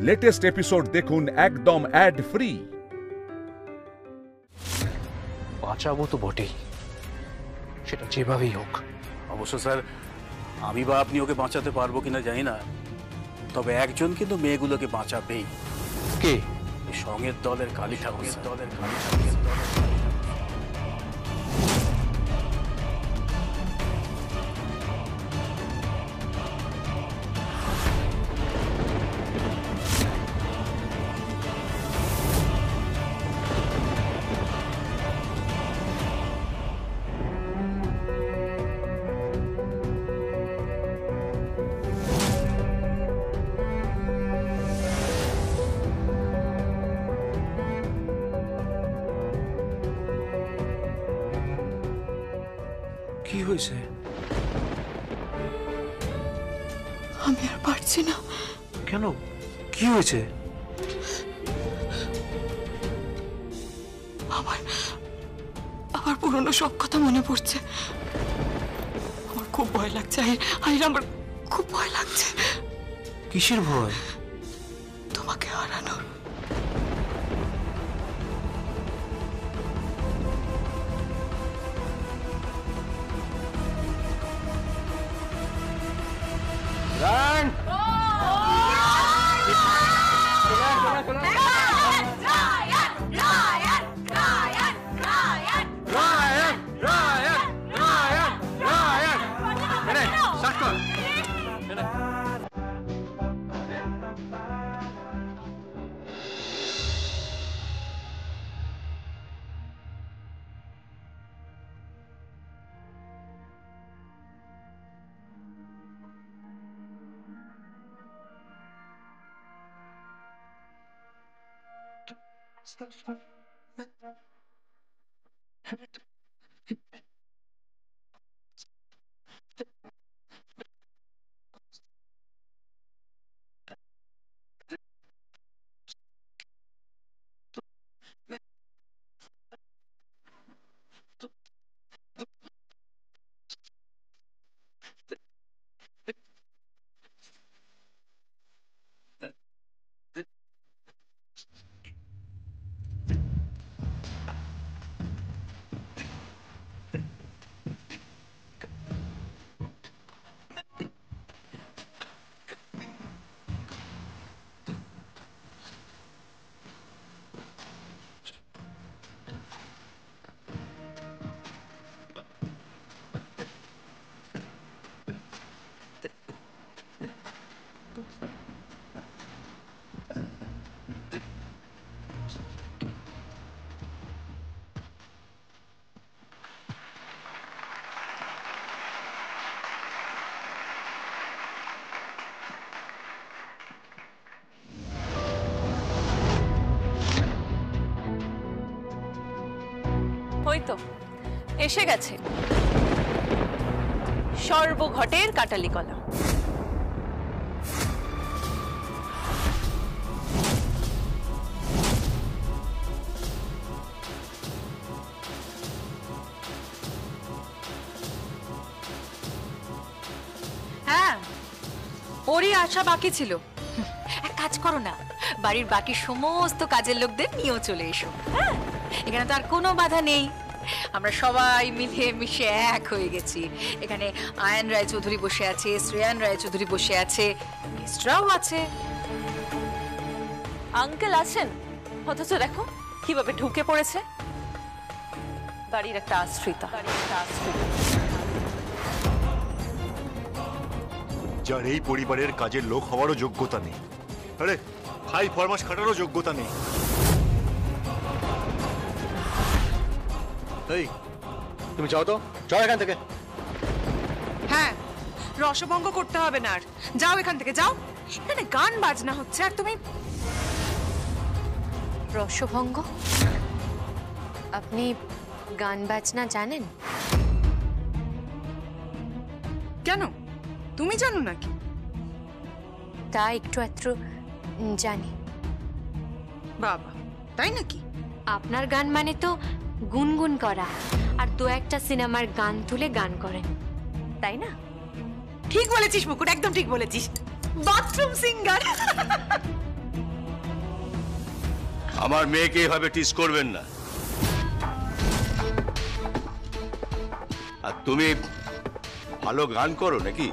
Latest episode দেখুন একদম add free. বাঁচাবো তো বটেই, সেটা যেভাবেই হোক। অবশ্য স্যার, আমি বা আপনি ওকে বাঁচাতে পারবো কিনা জানি না, তবে একজন কিন্তু মেয়েগুলোকে বাঁচাবেই। কে? এই সঙ্গের দলের কালী ঠাকুর। কি হয়েছে? আমি আর পারছি না। কেন? কি হয়েছে? আমার পুরনো সব কথা মনে পড়ছে। আমার খুব ভয় লাগছে। আমার খুব ভয় লাগছে। কিসের ভয়? তোমাকে হারানোর। ওই তো এসে গেছে সর্বঘটের কাটালি কলা। হ্যাঁ, ওরই আশা বাকি ছিল। এক কাজ করো না, বাড়ির বাকি সমস্ত কাজের লোকদের নিয়েও চলে এসো। হ্যাঁ, এখানে তো আর কোনো বাধা নেই। আমরা সবাই মিলে মিশে এক হয়ে গেছি। এখানে আয়ন রায়চৌধুরী বসে আছে, শ্রেয়ান রায়চৌধুরী বসে আছে, গেস্টরাও আছে, আঙ্কেল আছেন, অথচ দেখো কিভাবে ঢুকে পড়েছে। বাড়ির একটা আশ্রিতা। যার এই পরিবারের কাজের লোক হওয়ারও যোগ্যতা নেই, আরে হাই ফরমাস খাটারও যোগ্যতা নেই। এই তুমি যাও তো, যাও এখান থেকে। হ্যাঁ, রসভঙ্গ করতে হবে না আর। যাও এখান থেকে, যাও। এখানে গান বাজনা হচ্ছে আর তুমি। রসভঙ্গ? আপনি গান বাজনা জানেন? কেন, তুমি জানো নাকি? তা একটু একটু জানি। বাবা, তাই নাকি? আপনার গান মানে তো গুনগুন করা আর দু একটা সিনেমার গান তুলে গান করেন, তাই না? ঠিক বলেছিস মুকুট, একদম ঠিক বলেছিস। Bathroom singer. আমার মেয়েকে এভাবে টিস করবেন না। আর তুমি ভালো গান করো নাকি?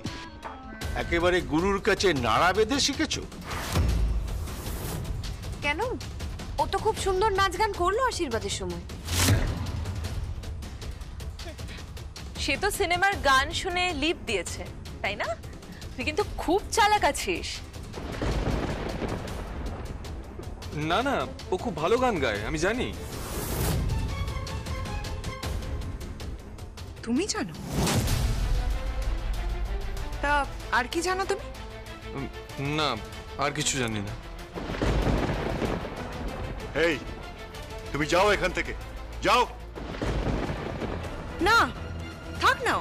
একেবারে গুরুর কাছে নাড়া বেঁধে শিখেছো? কেন? ও তো খুব সুন্দর নাচ গান করলো আশীর্বাদের সময়। সে তো সিনেমার গান শুনে লিপ দিয়েছে, তাই না? তুই কিন্তু খুব চালাক আছিস। না না, ও খুব ভালো গান গায়, আমি জানি। তুমি জানো? তা আর কি জানো তুমি? না, আর কিছু জানি না। এই, তুমি যাও এখান থেকে, যাও। না, থাক না।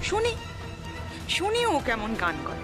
শুনি শুনি ও কেমন গান করে।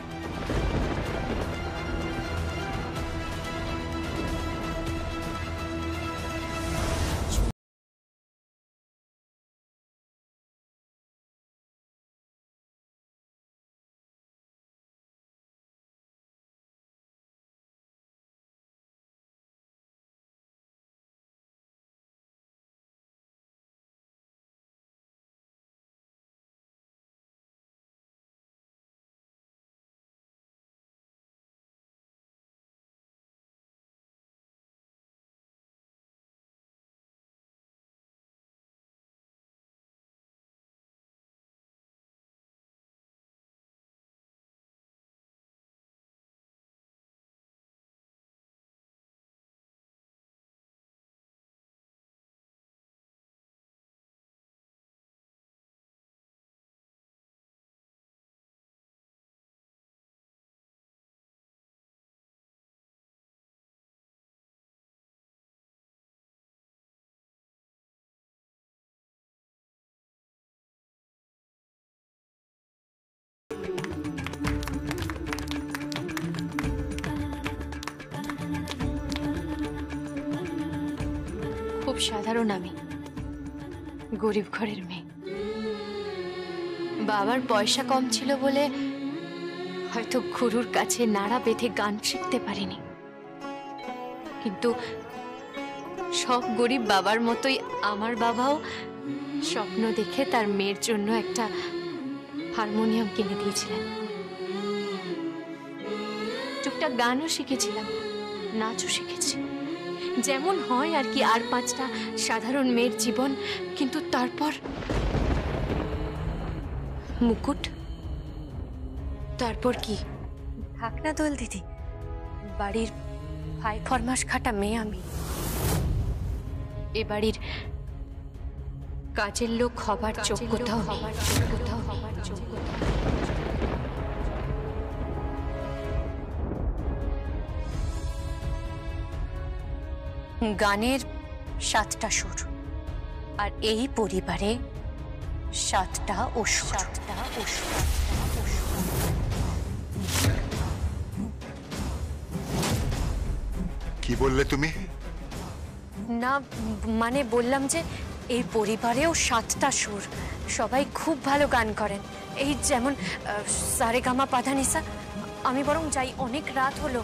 খুব সাধারণ, আমি গরিব ঘরের মেয়ে। বাবার পয়সা কম ছিল বলে হয়তো গুরুর কাছে নাড়া বেঁধে গান শিখতে পারিনি, কিন্তু সব গরিব বাবার মতোই আমার বাবাও স্বপ্ন দেখে তার মেয়ের জন্য একটা হারমোনিয়াম কিনে দিয়েছিলেন। টুকটাক গানও শিখেছিলাম, নাচও শিখেছি, যেমন হয় আর কি, আর পাঁচটা সাধারণ মেয়ের জীবন। কিন্তু তারপর মুকুট। তারপর কি? থাক না দোল দিদি, বাড়ির ভাই ফরমাস খাটা মেয়ে আমি। এ বাড়ির কাজের লোক হবার যোগ্যতাও নেই। গানের 7টা সুর, আর এই পরিবারে 7টা অসুর। কি বললে তুমি? না, মানে বললাম যে এই পরিবারেও 7টা সুর, সবাই খুব ভালো গান করেন। এই যেমন সারেগামা পাধানিসা। আমি বরং যাই, অনেক রাত হলো,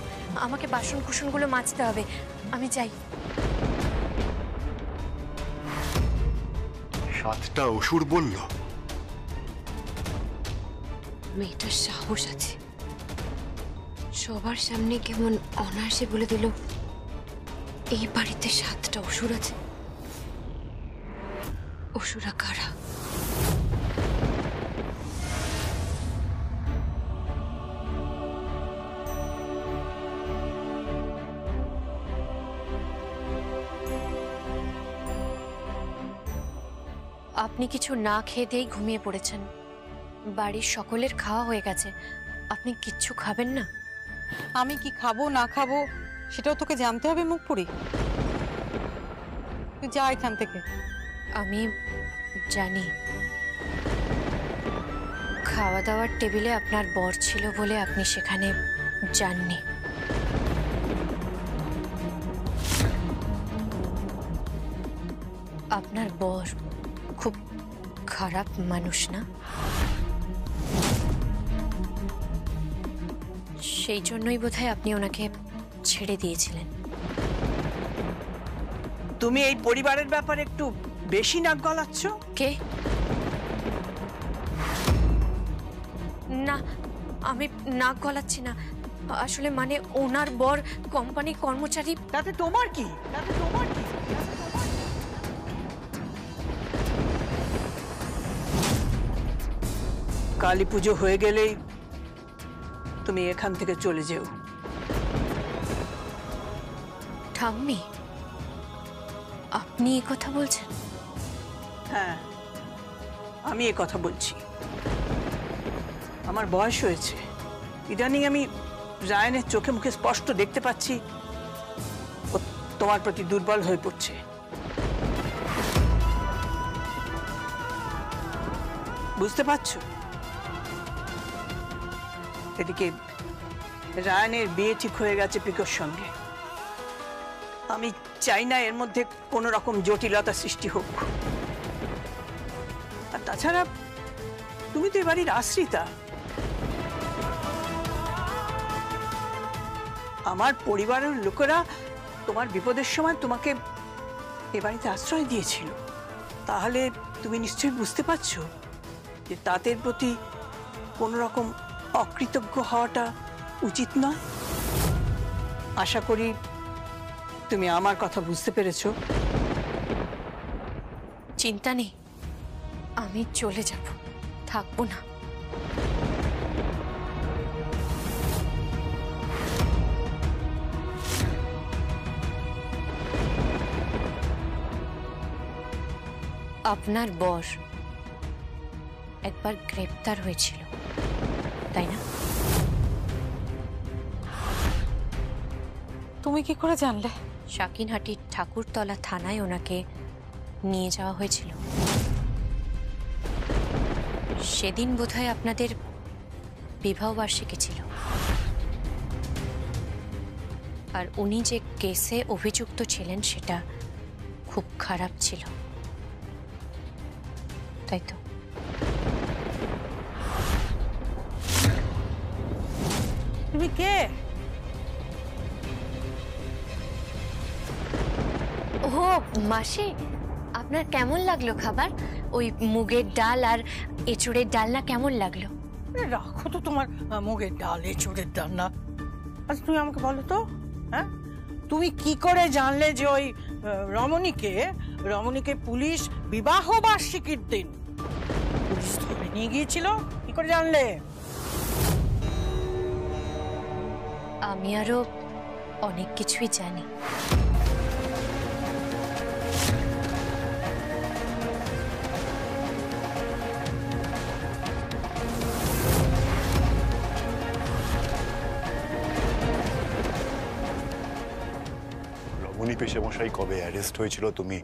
আমাকে বাসন কুসনগুলো মাজতে হবে, আমি যাই। 7টা অসুর বলল? মেয়েটার সাহস আছে, সবার সামনে কেমন অনায়াসে বলে দিল এই বাড়িতে 7টা অসুর আছে। অসুরা কারা? আপনি কিছু না খেয়ে দিয়েই ঘুমিয়ে পড়েছেন। বাড়ির সকলের খাওয়া হয়ে গেছে, আপনি কিচ্ছু খাবেন না? আমি কি খাবো না খাবো সেটাও তোকে জানতে হবে মুখপুরি? তুই যা এখান থেকে। আমি জানি খাওয়া দাওয়ার টেবিলে আপনার বর ছিল বলে আপনি সেখানে যাননি। আপনার বর খুব খারাপ মানুষ না? সেই জন্যই বোধহয় আপনি ওনাকে ছেড়ে দিয়েছিলেন। তুমি এই পরিবারের ব্যাপারে একটু বেশি নাক গলাচ্ছ। কে? না, আমি নাক গলাচ্ছি না। আসলে মানে ওনার বর কোম্পানির কর্মচারী। তাতে তোমার কি? কালী পুজো হয়ে গেলেই তুমি এখান থেকে চলে যেও। ঠাম্মি, আপনি এই কথা বলছেন? হ্যাঁ, আমি এ কথা বলছি। আমার বয়স হয়েছে, ইদানিং আমি রায়ানের চোখে মুখে স্পষ্ট দেখতে পাচ্ছি ও তোমার প্রতি দুর্বল হয়ে পড়ছে। বুঝতে পারছো? এদিকে রায়ানের বিয়ে ঠিক হয়ে গেছে পিকোর সঙ্গে। আমি চাই না এর মধ্যে কোনো রকম জটিলতা সৃষ্টি হোক। আর তাছাড়া তুমি তো এবারের আশ্রিতা। আমার পরিবারের লোকেরা তোমার বিপদের সময় তোমাকে এ বাড়িতে আশ্রয় দিয়েছিল। তাহলে তুমি নিশ্চয়ই বুঝতে পারছো যে তাদের প্রতি কোনো রকম অকৃতজ্ঞ হওয়াটা উচিত নয়। আশা করি তুমি আমার কথা বুঝতে পেরেছো। চিন্তা নেই, আমি চলে যাব, থাকবো না। আপনার বর একবার গ্রেপ্তার হয়েছিল, তাই না? তুমি কি করে জানলে? শাকিনহাটির ঠাকুরতলা থানায় ওনাকে নিয়ে যাওয়া হয়েছিল। সেদিন বোধহয় আপনাদের বিবাহ বার্ষিকী ছিল। আর উনি যে কেসে অভিযুক্ত ছিলেন সেটা খুব খারাপ ছিল, তাই তো? তুমি কে? ও মাসি, আপনার কেমন লাগলো খাবার? ওই মুগের ডাল আর এঁচড়ের ডালনা কেমন লাগলো? রাখো তো তোমার মুগের ডাল, এঁচড়ের ডাল না। আচ্ছা তুমি আমাকে বলো তো, হ্যাঁ, তুমি কি করে জানলে যে ওই রমণীকে পুলিশ বিবাহ বার্ষিকীর দিন পুলিশ ধরে নিয়ে গিয়েছিল? কি করে জানলে? আমি আরো অনেক কিছুই জানি। রমণী পেশামশাই কবে অ্যারেস্ট হয়েছিল তুমি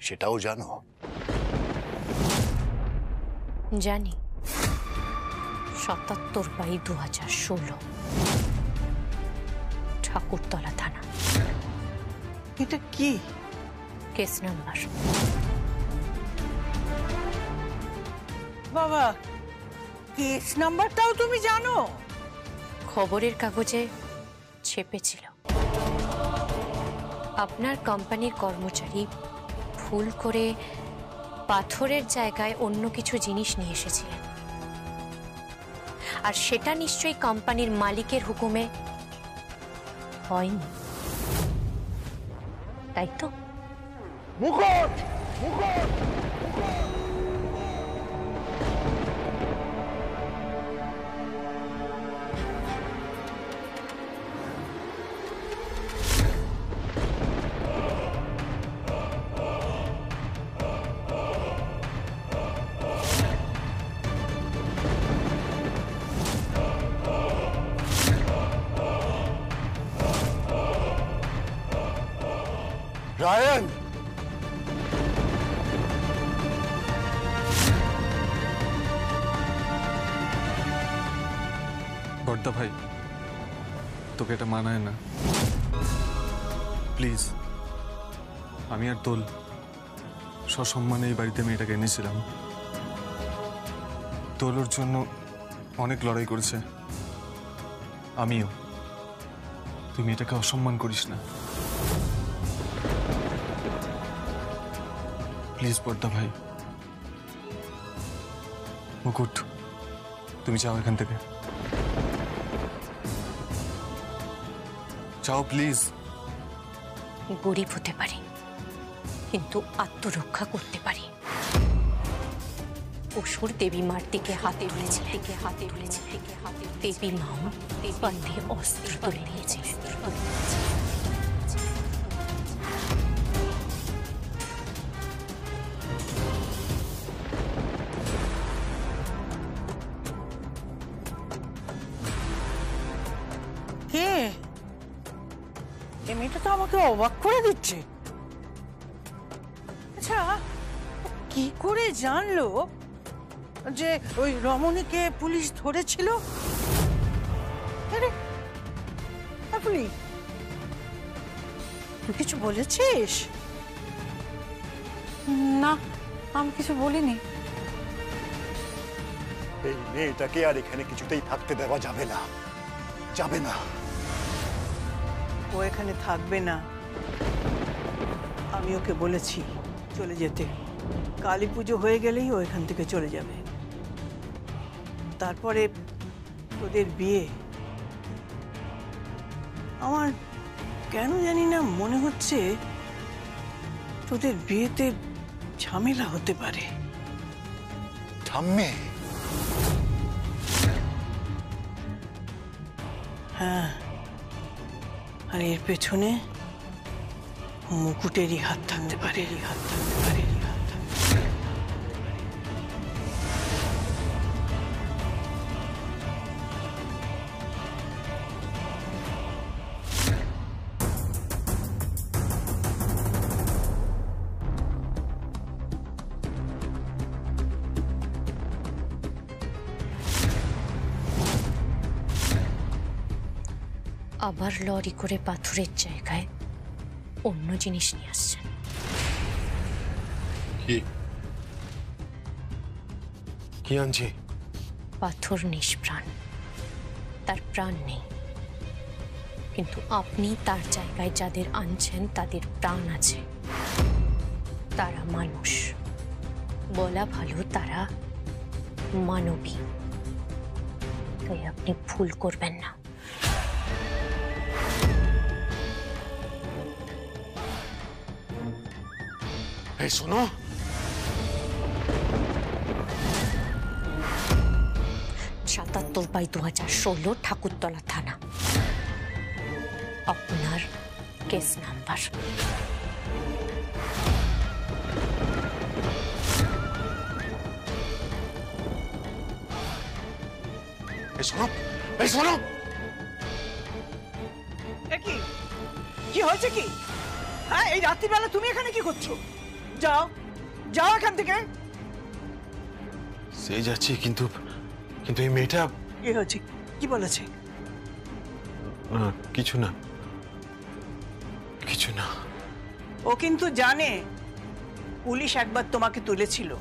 সেটাও জানো? জানি, 77/2016, ঠাকুরতলা থানা। এটা কি কেস নাম্বার? বাবা, কেস নাম্বারটাও তুমি জানো? খবরের কাগজে ছেপেছিল। আপনার কোম্পানির কর্মচারী ভুল করে পাথরের জায়গায় অন্য কিছু জিনিস নিয়ে এসেছিলেন, আর সেটা নিশ্চয়ই কোম্পানির মালিকের হুকুমে হয়নি, তাই তো? মুকুট! রায়ান! বড়দা ভাই, তোকে এটা মানায় না, প্লিজ। আমি আর দোল সসম্মানে এই বাড়িতে মেয়েটাকে এনেছিলাম। দোলোর জন্য অনেক লড়াই করেছে, আমিও। তুই মেয়েটাকে অসম্মান করিস না। প্লিজ পর্দা ভাই। মুকুট, তুমি যাও এখান থেকে, যাও প্লিজ। গরিব হতে পারি, কিন্তু আত্মরক্ষা করতে পারি। অসুর দেবী মার দিকে হাতে তুলেছে, দেবী মাও পান্ডে অস্ত্র তুলে নিয়েছিলেন। কে এই মেয়েটা? তো আমাকে অবাক করে দিচ্ছে। আচ্ছা, কি করে জানলো যে ওই রমণীকে পুলিশ ধরেছিল? আরে আপনি তুই কিছু বলেছিস? না, আমি কিছু বলিনি। এই মেয়েটাকে আর এখানে কিছুতেই থাকতে দেওয়া যাবে না, যাবে না। ও এখানে থাকবে না, আমি ওকে বলেছি চলে যেতে। কালী পুজো হয়ে গেলেই ও এখান থেকে চলে যাবে। তারপরে তোদের বিয়ে। আমার কেন জানি না মনে হচ্ছে তোদের বিয়েতে ঝামেলা হতে পারে। ঠাম্মি, হ্যাঁ, আর এর পেছনে মুকুটেরই হাত থাকতে পারে। আবার লরি করে পাথরের জায়গায় অন্য জিনিস নিয়ে আসছেন। কি আনছি? পাথর নিষ্প্রাণ, তার প্রাণ নেই, কিন্তু আপনি তার জায়গায় যাদের আনছেন তাদের প্রাণ আছে। তারা মানুষ, বলা ভালো তারা মানবী। তাই আপনি ভুল করবেন না। এই শোনো, ৭৭/২০১৬ ঠাকুরতলা থানা। আপনার কেস নাম্বার। এই শোনো। কি হয়েছে কি? হ্যাঁ, এই রাত্রিবেলা তুমি এখানে কি করছো? যাও যাও এখান থেকে। সে যাচ্ছি, কিন্তু এই মেয়েটা। কি হয়েছে? কি বলেছে? কিছু না। ও কিন্তু জানে পুলিশ একবার তোমাকে তুলেছিল।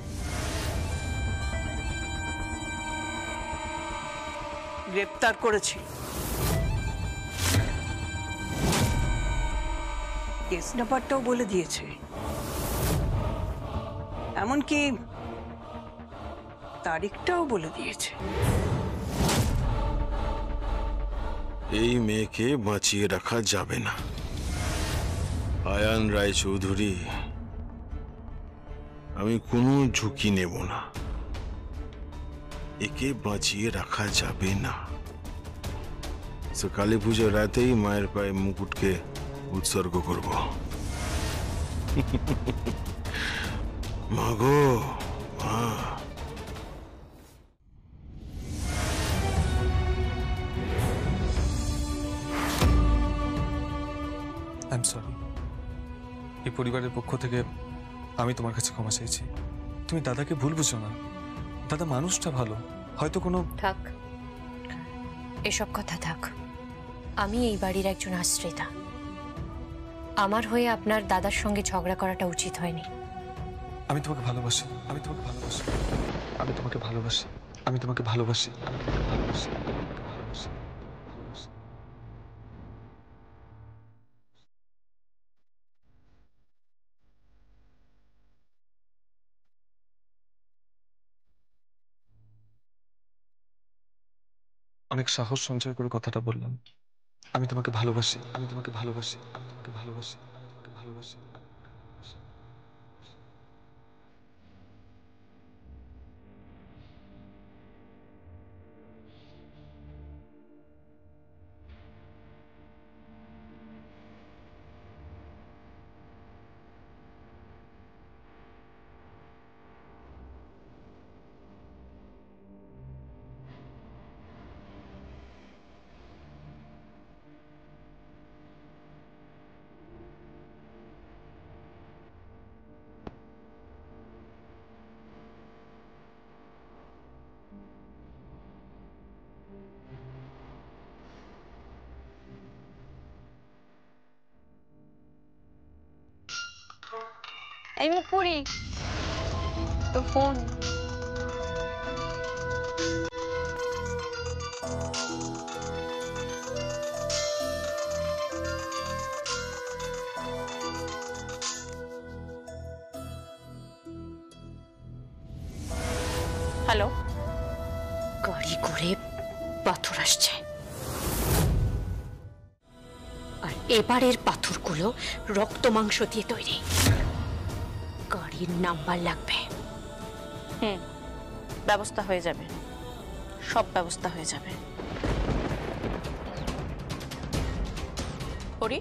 গ্রেপ্তার করেছিল। কেস নাম্বারটাও বলে দিয়েছে, এমনকি তারিখটাও বলে দিয়েছে। এই মেয়েকে বাঁচিয়ে রাখা যাবে না। আয়ান রায়চৌধুরী, আমি কোনো ঝুঁকি নেব না। একে বাঁচিয়ে রাখা যাবে না। কালী পুজোর রাতেই মায়ের পায়ে মুকুটকে উৎসর্গ করব। মাগো, মা। I am sorry. এই পরিবারের পক্ষ থেকে আমি তোমার কাছে ক্ষমা চাইছি। তুমি দাদাকে ভুল বুঝো না। দাদা মানুষটা ভালো, হয়তো কোনো। থাক, এসব কথা থাক। আমি এই বাড়ির একজন আশ্রিতা। আমার হয়ে আপনার দাদার সঙ্গে ঝগড়া করাটা উচিত হয়নি। আমি তোমাকে ভালোবাসি, আমি তোমাকে ভালোবাসি, আমি তোমাকে ভালোবাসি, আমি তোমাকে ভালোবাসি, ভালোবাসি। অনেক সাহস সঞ্চয় করে কথাটা বললাম। আমি তোমাকে ভালোবাসি, আমি তোমাকে ভালোবাসি, আমি তোমাকে ভালোবাসি, তোমাকে ভালোবাসি। এই মুখপুরি, তো ফোন। হ্যালো, গাড়ি করে পাথর আসছে, আর এবারের পাথরগুলো রক্ত মাংস দিয়ে তৈরি। গাড়ির নাম্বার লাগবে। ব্যবস্থা হয়ে যাবে, সব ব্যবস্থা হয়ে যাবে। হরি,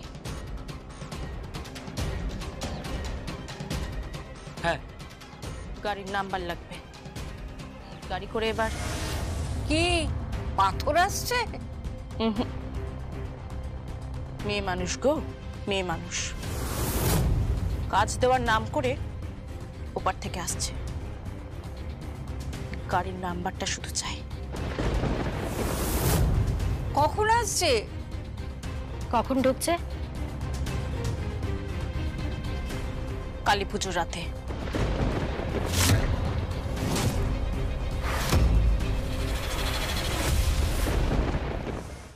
হ্যাঁ, গাড়ির নাম্বার লাগবে। গাড়ি করে এবার। কি পাথর আসছে? মেয়ে মানুষ গো, মেয়ে মানুষ কাজ দেওয়ার নাম করে ওপার থেকে আসছে। গাড়ির নাম্বারটা শুধু চাই। কখন আসছে? কখন ঢুকছে? কালী পুজোর রাতে।